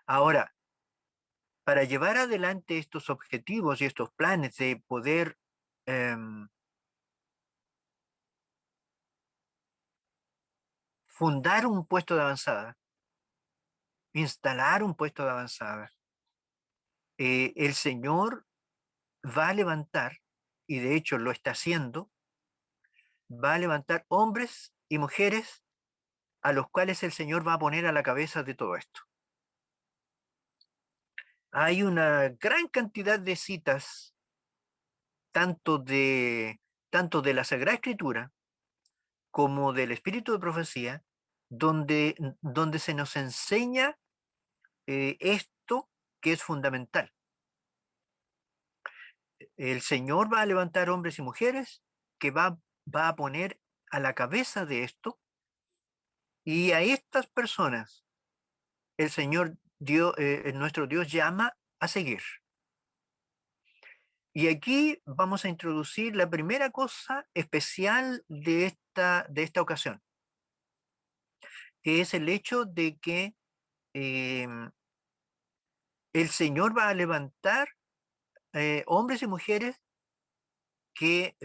Ahora, para llevar adelante estos objetivos y estos planes de poder em, fundar un puesto de avanzada, instalar un puesto de avanzada, el Señor va a levantar, y de hecho lo está haciendo, va a levantar hombres y mujeres a los cuales el Señor va a poner a la cabeza de todo esto. Hay una gran cantidad de citas, tanto de, tanto de la Sagrada Escritura como del Espíritu de Profecía, donde se nos enseña esto que es fundamental. El Señor va a levantar hombres y mujeres que va a poner a la cabeza de esto, y a estas personas el Señor Dios, nuestro Dios llama a seguir. Y aquí vamos a introducir la primera cosa especial de esta ocasión, que es el hecho de que eh, el Señor va a levantar hombres y mujeres que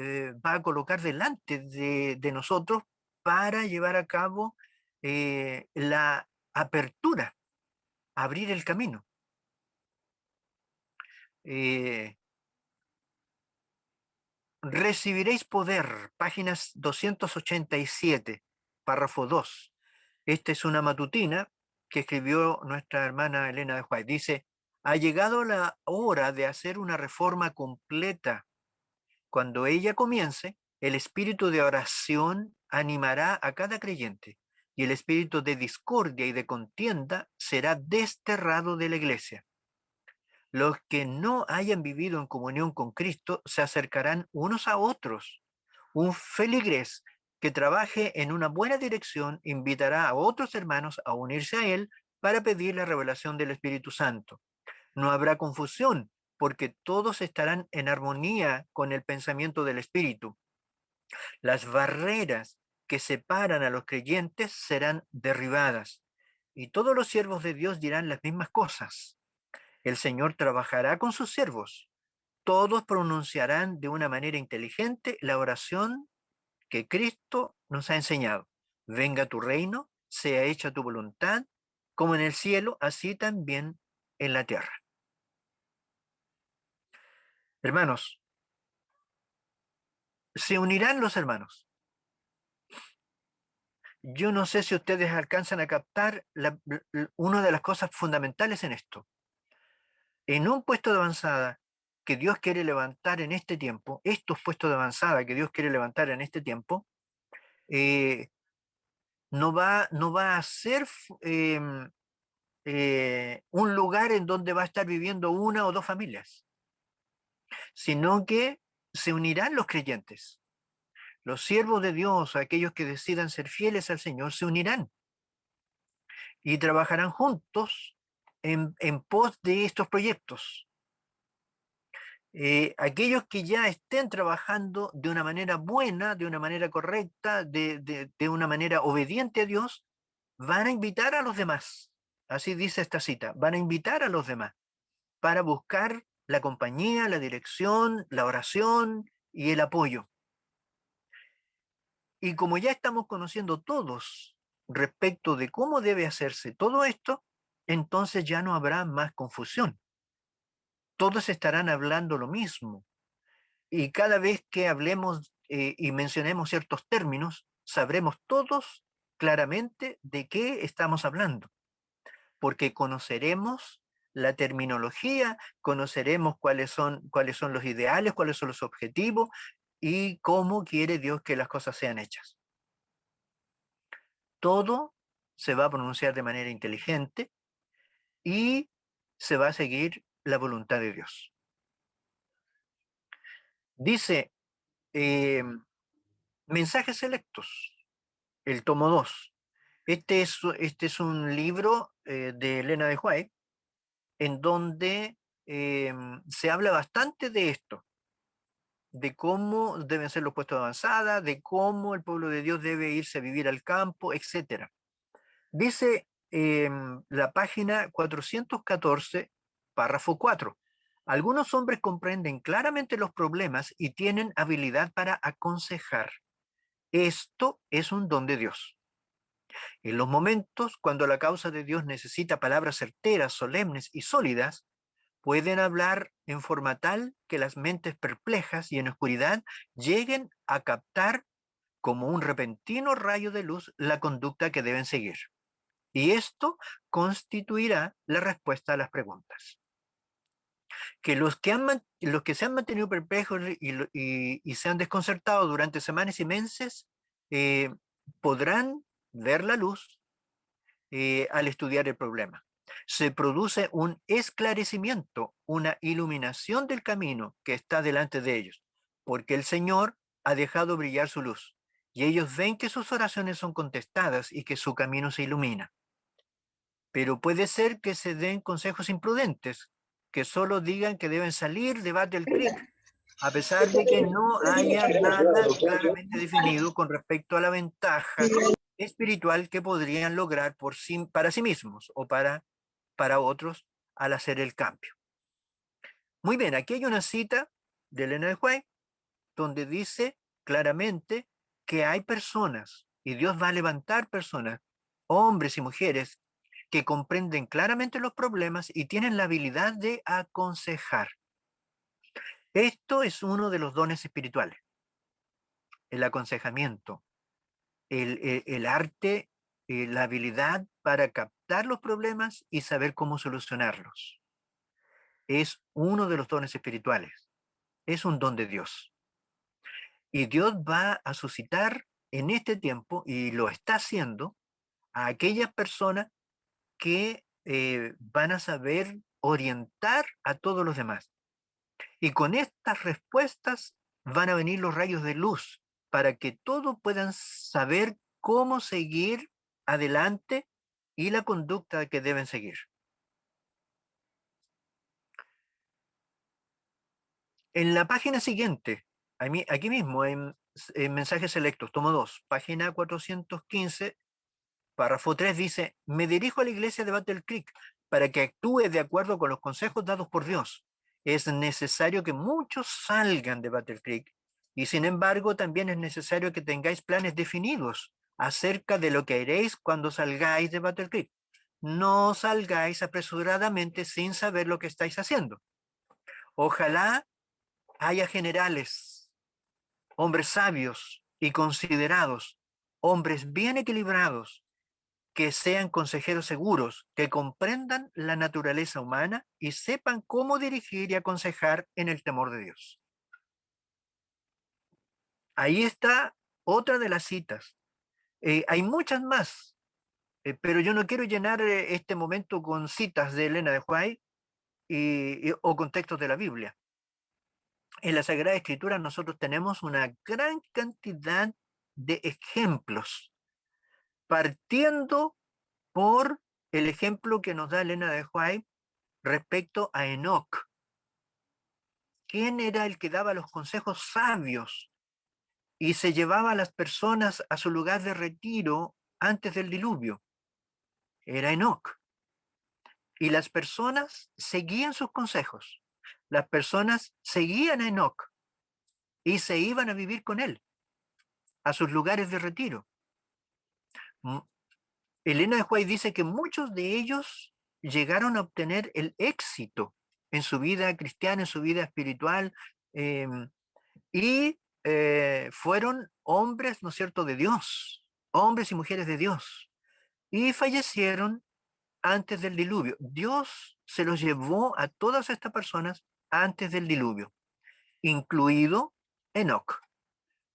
va a colocar delante de nosotros para llevar a cabo la apertura, abrir el camino. Eh, Recibiréis poder, páginas 287, párrafo 2. Esta es una matutina que escribió nuestra hermana Elena de White. Dice, ha llegado la hora de hacer una reforma completa. Cuando ella comience, el espíritu de oración animará a cada creyente y el espíritu de discordia y de contienda será desterrado de la iglesia. Los que no hayan vivido en comunión con Cristo se acercarán unos a otros. Un feligrés que trabaje en una buena dirección invitará a otros hermanos a unirse a él para pedir la revelación del Espíritu Santo. No habrá confusión, porque todos estarán en armonía con el pensamiento del Espíritu. Las barreras que separan a los creyentes serán derribadas, y todos los siervos de Dios dirán las mismas cosas. El Señor trabajará con sus siervos. Todos pronunciarán de una manera inteligente la oración que Cristo nos ha enseñado. Venga tu reino, sea hecha tu voluntad, como en el cielo, así también en la tierra. Hermanos, se unirán los hermanos. Yo no sé si ustedes alcanzan a captar una de las cosas fundamentales en esto. En un puesto de avanzada que Dios quiere levantar en este tiempo, estos puestos de avanzada que Dios quiere levantar en este tiempo, eh, no va a ser un lugar en donde va a estar viviendo una o dos familias, sino que se unirán los creyentes. Los siervos de Dios, aquellos que decidan ser fieles al Señor, se unirán y trabajarán juntos en pos de estos proyectos. Aquellos que ya estén trabajando de una manera buena, de una manera correcta, de una manera obediente a Dios, van a invitar a los demás. Así dice esta cita, van a invitar a los demás para buscar la compañía, la dirección, la oración y el apoyo. Y como ya estamos conociendo todos respecto de cómo debe hacerse todo esto, entonces ya no habrá más confusión. Todos estarán hablando lo mismo. Y cada vez que hablemos y mencionemos ciertos términos, sabremos todos claramente de qué estamos hablando, porque conoceremos la terminología, conoceremos cuáles son los ideales, cuáles son los objetivos y cómo quiere Dios que las cosas sean hechas. Todo se va a pronunciar de manera inteligente y se va a seguir la voluntad de Dios. Dice, eh, mensajes selectos, el tomo 2. Este es un libro de Elena de White en donde se habla bastante de esto, de cómo deben ser los puestos de avanzada, de cómo el pueblo de Dios debe irse a vivir al campo, etcétera. Dice la página 414, párrafo 4. Algunos hombres comprenden claramente los problemas y tienen habilidad para aconsejar. Esto es un don de Dios. En los momentos cuando la causa de Dios necesita palabras certeras, solemnes y sólidas, pueden hablar en forma tal que las mentes perplejas y en oscuridad lleguen a captar como un repentino rayo de luz la conducta que deben seguir. Y esto constituirá la respuesta a las preguntas. Que los que se han mantenido perplejos y se han desconcertado durante semanas y meses podrán ver la luz al estudiar el problema. Se produce un esclarecimiento, una iluminación del camino que está delante de ellos, porque el Señor ha dejado brillar su luz y ellos ven que sus oraciones son contestadas y que su camino se ilumina. Pero puede ser que se den consejos imprudentes, que solo digan que deben salir de Battle Creek, a pesar de que no haya nada claramente definido con respecto a la ventaja espiritual que podrían lograr para sí mismos o para otros al hacer el cambio. Muy bien, aquí hay una cita de Elena de White donde dice claramente que hay personas, y Dios va a levantar personas, hombres y mujeres, que comprenden claramente los problemas y tienen la habilidad de aconsejar. Esto es uno de los dones espirituales, el aconsejamiento, el arte, la habilidad para captar los problemas y saber cómo solucionarlos. Es uno de los dones espirituales, es un don de Dios. Y Dios va a suscitar en este tiempo, y lo está haciendo, a aquellas personas que van a saber orientar a todos los demás. Y con estas respuestas van a venir los rayos de luz para que todos puedan saber cómo seguir adelante y la conducta que deben seguir. En la página siguiente, aquí mismo en mensajes selectos, tomo 2, página 415, párrafo 3 dice: me dirijo a la iglesia de Battle Creek para que actúe de acuerdo con los consejos dados por Dios. Es necesario que muchos salgan de Battle Creek y sin embargo también es necesario que tengáis planes definidos acerca de lo que haréis cuando salgáis de Battle Creek. No salgáis apresuradamente sin saber lo que estáis haciendo. Ojalá haya generales, hombres sabios y considerados, hombres bien equilibrados, que sean consejeros seguros, que comprendan la naturaleza humana y sepan cómo dirigir y aconsejar en el temor de Dios. Ahí está otra de las citas. Hay muchas más, pero yo no quiero llenar este momento con citas de Elena de White o con textos de la Biblia. En la Sagrada Escritura nosotros tenemos una gran cantidad de ejemplos, partiendo por el ejemplo que nos da Elena de White respecto a Enoc. ¿Quién era el que daba los consejos sabios y se llevaba a las personas a su lugar de retiro antes del diluvio? Era Enoc. Y las personas seguían sus consejos. Las personas seguían a Enoc y se iban a vivir con él a sus lugares de retiro. Elena de White dice que muchos de ellos llegaron a obtener el éxito en su vida cristiana, en su vida espiritual, eh, y fueron hombres, ¿no es cierto?, de Dios, hombres y mujeres de Dios, y fallecieron antes del diluvio. Dios se los llevó a todas estas personas antes del diluvio, incluido Enoc,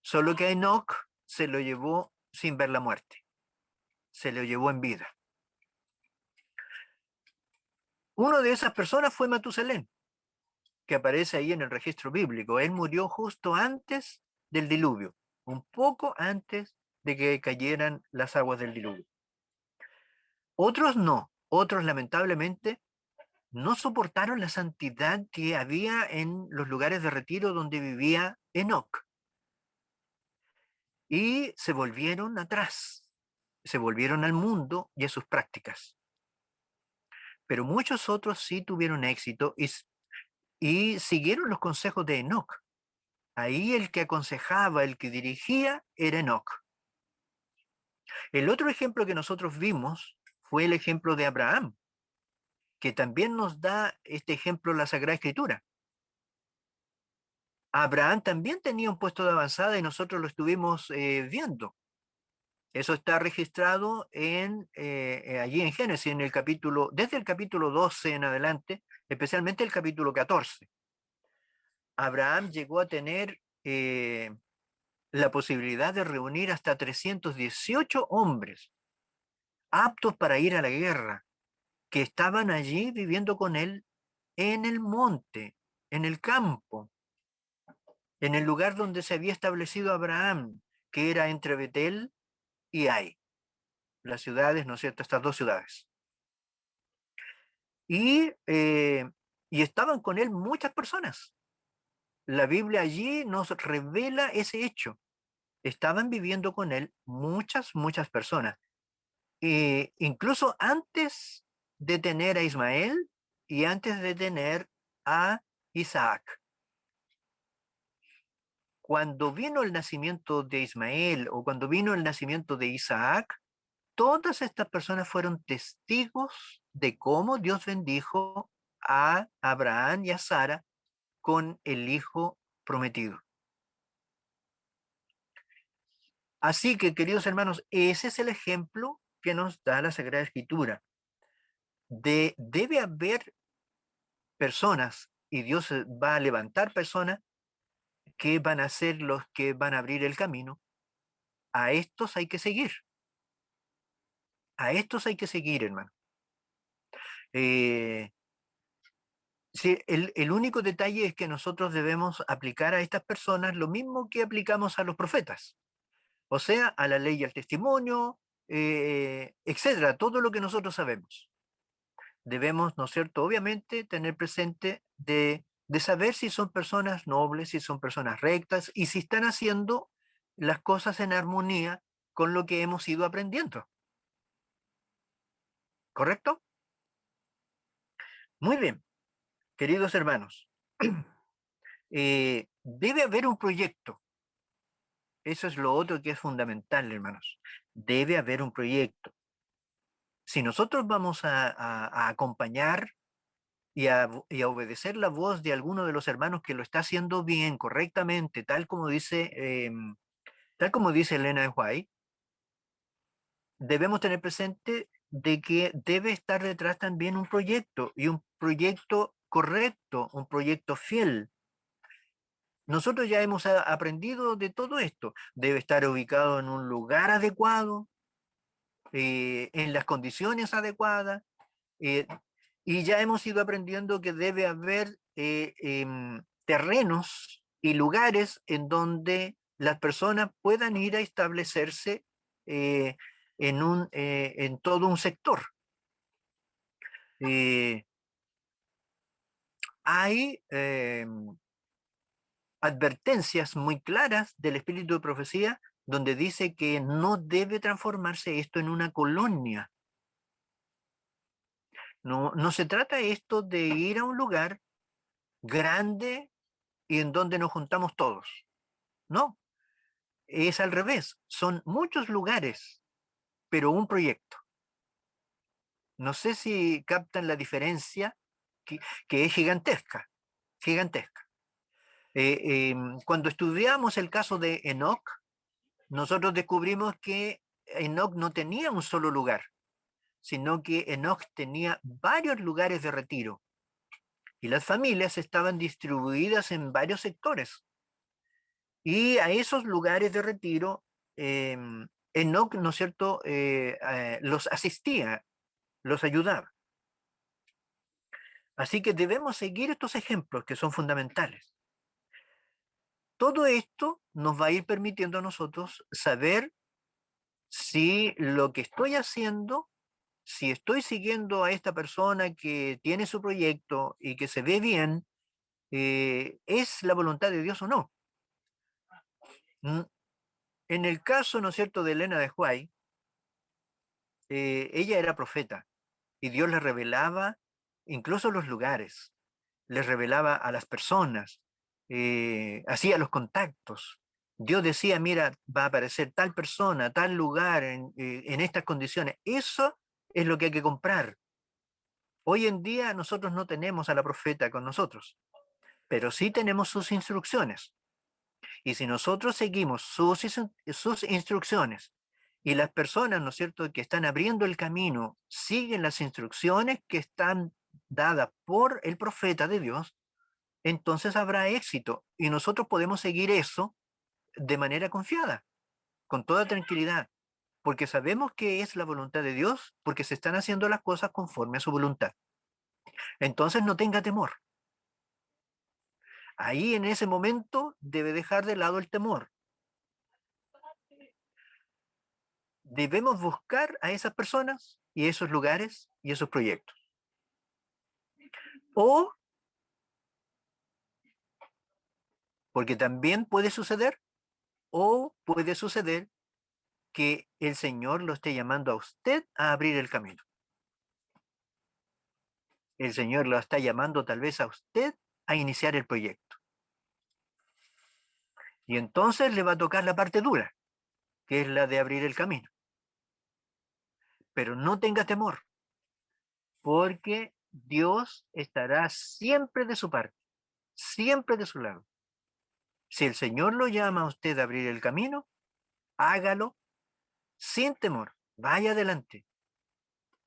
solo que a Enoc se lo llevó sin ver la muerte, se lo llevó en vida. Una de esas personas fue Matusalén, que aparece ahí en el registro bíblico. Él murió justo antes del diluvio, un poco antes de que cayeran las aguas del diluvio. Otros no, otros lamentablemente no soportaron la santidad que había en los lugares de retiro donde vivía Enoc y se volvieron atrás, se volvieron al mundo y a sus prácticas. Pero muchos otros sí tuvieron éxito y siguieron los consejos de Enoc. Ahí el que aconsejaba, el que dirigía, era Enoc. El otro ejemplo que nosotros vimos fue el ejemplo de Abraham, que también nos da este ejemplo la Sagrada Escritura. Abraham también tenía un puesto de avanzada y nosotros lo estuvimos viendo. Eso está registrado allí en Génesis, desde el capítulo 12 en adelante, especialmente el capítulo 14. Abraham llegó a tener la posibilidad de reunir hasta 318 hombres aptos para ir a la guerra, que estaban allí viviendo con él en el monte, en el campo, en el lugar donde se había establecido Abraham, que era entre Betel y Ai, las ciudades, ¿no es cierto?, estas dos ciudades. Y estaban con él muchas personas. La Biblia allí nos revela ese hecho. Estaban viviendo con él muchas personas. Incluso antes de tener a Ismael y antes de tener a Isaac. Cuando vino el nacimiento de Ismael o cuando vino el nacimiento de Isaac, todas estas personas fueron testigos de cómo Dios bendijo a Abraham y a Sara con el hijo prometido. Así que, queridos hermanos, ese es el ejemplo que nos da la Sagrada Escritura. Debe haber personas, y Dios va a levantar personas que van a ser los que van a abrir el camino. A estos hay que seguir. A estos hay que seguir, hermano. Eh, sí, el único detalle es que nosotros debemos aplicar a estas personas lo mismo que aplicamos a los profetas. O sea, a la ley y al testimonio, etcétera, todo lo que nosotros sabemos. Debemos, ¿no es cierto?, obviamente tener presente de saber si son personas nobles, si son personas rectas y si están haciendo las cosas en armonía con lo que hemos ido aprendiendo. ¿Correcto? Muy bien, queridos hermanos. Debe haber un proyecto. Eso es lo otro que es fundamental, hermanos. Debe haber un proyecto. Si nosotros vamos a acompañar y a obedecer la voz de alguno de los hermanos que lo está haciendo bien, correctamente, tal como dice Elena de White, debemos tener presente de que debe estar detrás también un proyecto, y un proyecto correcto, un proyecto fiel. Nosotros ya hemos aprendido de todo esto. Debe estar ubicado en un lugar adecuado, en las condiciones adecuadas, eh, y ya hemos ido aprendiendo que debe haber terrenos y lugares en donde las personas puedan ir a establecerse eh, en todo un sector. Hay advertencias muy claras del espíritu de profecía donde dice que no debe transformarse esto en una colonia. No se trata esto de ir a un lugar grande y en donde nos juntamos todos. No, es al revés. Son muchos lugares, pero un proyecto. No sé si captan la diferencia que, que es gigantesca, gigantesca. Cuando estudiamos el caso de Enoch, nosotros descubrimos que Enoch no tenía un solo lugar, sino que Enoch tenía varios lugares de retiro y las familias estaban distribuidas en varios sectores. Y a esos lugares de retiro, Enoch, ¿no es cierto?, los asistía, los ayudaba. Así que debemos seguir estos ejemplos que son fundamentales. Todo esto nos va a ir permitiendo a nosotros saber si lo que estoy haciendo, si estoy siguiendo a esta persona que tiene su proyecto y que se ve bien, es la voluntad de Dios o no. En el caso, ¿no es cierto?, de Elena de White, ella era profeta y Dios le revelaba incluso los lugares, les revelaba a las personas, hacía los contactos. Dios decía, mira, va a aparecer tal persona, tal lugar, en estas condiciones. Eso es lo que hay que comprar. Hoy en día nosotros no tenemos a la profeta con nosotros, pero sí tenemos sus instrucciones. Y si nosotros seguimos sus instrucciones y las personas, ¿no es cierto?, que están abriendo el camino, siguen las instrucciones que están dadas por el profeta de Dios, entonces habrá éxito y nosotros podemos seguir eso de manera confiada, con toda tranquilidad, porque sabemos que es la voluntad de Dios, porque se están haciendo las cosas conforme a su voluntad. Entonces no tenga temor. Ahí en ese momento debe dejar de lado el temor. Debemos buscar a esas personas y esos lugares y esos proyectos. O, porque también puede suceder, o puede suceder que el Señor lo esté llamando a usted a abrir el camino. El Señor lo está llamando tal vez a usted a iniciar el proyecto. Y entonces le va a tocar la parte dura, que es la de abrir el camino. Pero no tenga temor, porque Dios estará siempre de su parte, siempre de su lado. Si el Señor lo llama a usted a abrir el camino, hágalo sin temor, vaya adelante.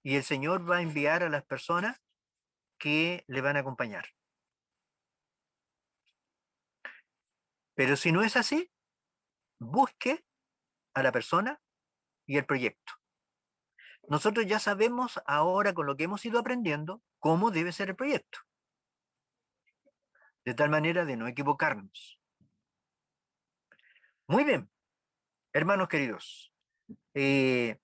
Y el Señor va a enviar a las personas que le van a acompañar. Pero si no es así, busque a la persona y el proyecto. Nosotros ya sabemos ahora con lo que hemos ido aprendiendo cómo debe ser el proyecto, de tal manera de no equivocarnos. Muy bien, hermanos queridos. eh,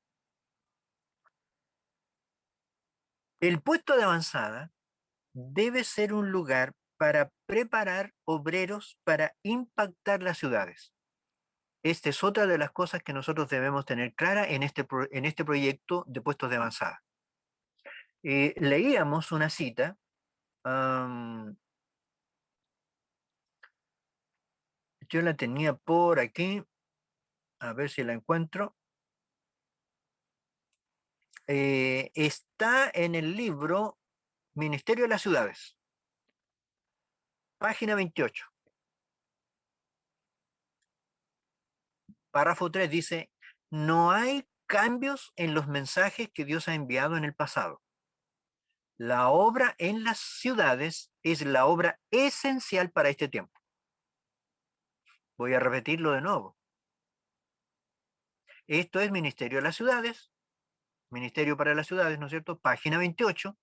el puesto de avanzada debe ser un lugar para preparar obreros para impactar las ciudades. Esta es otra de las cosas que nosotros debemos tener clara en este proyecto de puestos de avanzada. Leíamos una cita, yo la tenía por aquí, a ver si la encuentro. Está en el libro Ministerio de las Ciudades, página 28. Párrafo 3 dice, no hay cambios en los mensajes que Dios ha enviado en el pasado. La obra en las ciudades es la obra esencial para este tiempo. Voy a repetirlo de nuevo. Esto es Ministerio de las Ciudades, Ministerio para las Ciudades, ¿no es cierto? Página 28.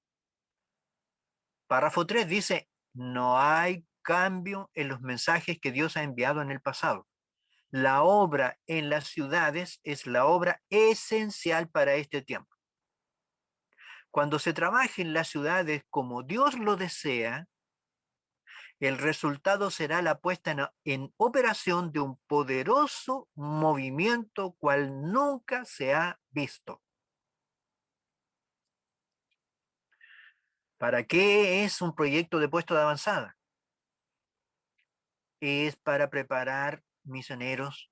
Párrafo 3 dice, no hay cambio en los mensajes que Dios ha enviado en el pasado. La obra en las ciudades es la obra esencial para este tiempo. Cuando se trabaje en las ciudades como Dios lo desea, el resultado será la puesta en operación de un poderoso movimiento cual nunca se ha visto. ¿Para qué es un proyecto de puesto de avanzada? Es para preparar misioneros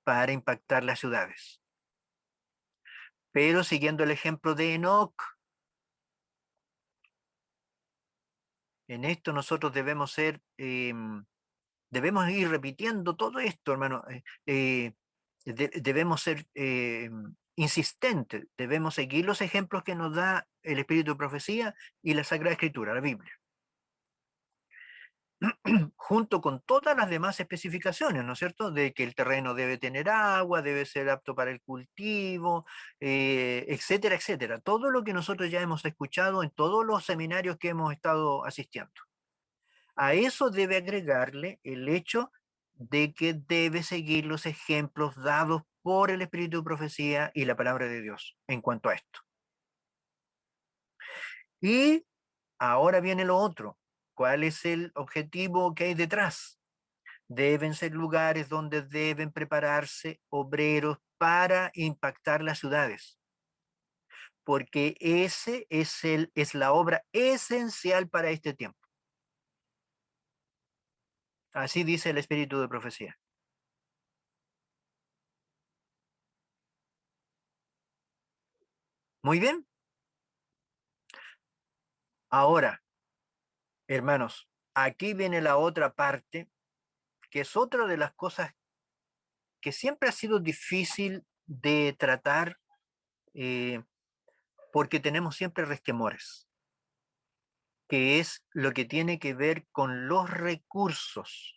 para impactar las ciudades. Pero siguiendo el ejemplo de Enoch, en esto nosotros debemos ir repitiendo todo esto, hermano. Debemos ser insistentes, debemos seguir los ejemplos que nos da el Espíritu de Profecía y la Sagrada Escritura, la Biblia, junto con todas las demás especificaciones, ¿no es cierto? De que el terreno debe tener agua, debe ser apto para el cultivo, etcétera, etcétera. Todo lo que nosotros ya hemos escuchado en todos los seminarios que hemos estado asistiendo. A eso debe agregarle el hecho de que debe seguir los ejemplos dados por el Espíritu de Profecía y la palabra de Dios en cuanto a esto. Y ahora viene lo otro. ¿Cuál es el objetivo que hay detrás? Deben ser lugares donde deben prepararse obreros para impactar las ciudades. porque ese es la obra esencial para este tiempo. Así dice el espíritu de profecía. Muy bien. Ahora, hermanos, aquí viene la otra parte, que es otra de las cosas que siempre ha sido difícil de tratar, eh, porque tenemos siempre resquemores, que es lo que tiene que ver con los recursos